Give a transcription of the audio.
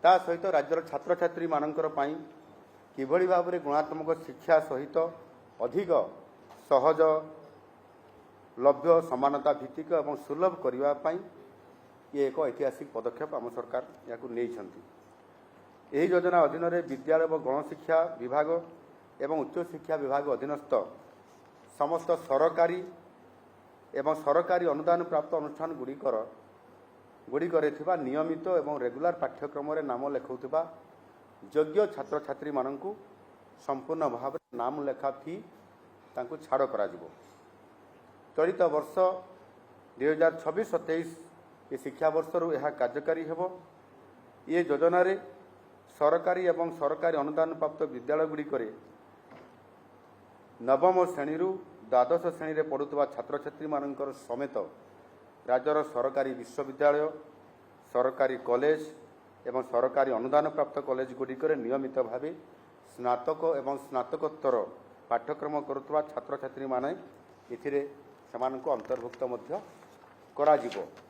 ता सहित राज्यर छात्र छात्री मानकर पई किभଳି भाବରେ गुणात्मक शिक्षा सहित अधिक सहज लभ्य समानता भित्तिक और सुलभ करने ये एक ऐतिहासिक पदक्षेप आम सरकार या यही योजना अधीन विद्यालय और गणशिक्षा विभाग एवं उच्च शिक्षा विभाग अधीनस्थ समस्त सरकारी एवं सरकारी अनुदान प्राप्त अनुष्ठान गुड़िकर नियमित एवं रेगुलर पाठ्यक्रम नाम लेखाउथिबा योग्य छात्र छात्री माननकु संपूर्ण भाव नाम लेखा फी तांकु छाड़ करा जिवो। चलित वर्ष 2026-27 ये शिक्षा वर्ष रु यह कार्यकारी हेबो। ये योजना रे सरकारी एवं सरकारी अनुदान प्राप्त विद्यालय गुड़िकरे नवम श्रेणी रु द्वादश श्रेणी रे पढ़ुवा छात्र छात्री मानकर समेत राज्यर सरकारी विश्वविद्यालय सरकारी कॉलेज एवं सरकारी अनुदान प्राप्त कॉलेज गुड़िकरे नियमित भाव स्नातक एवं स्नातकोत्तर पाठ्यक्रम करुवा छात्र छात्री माने इथिरे समानकु अंतर्भुक्त मध्य करा जिवो।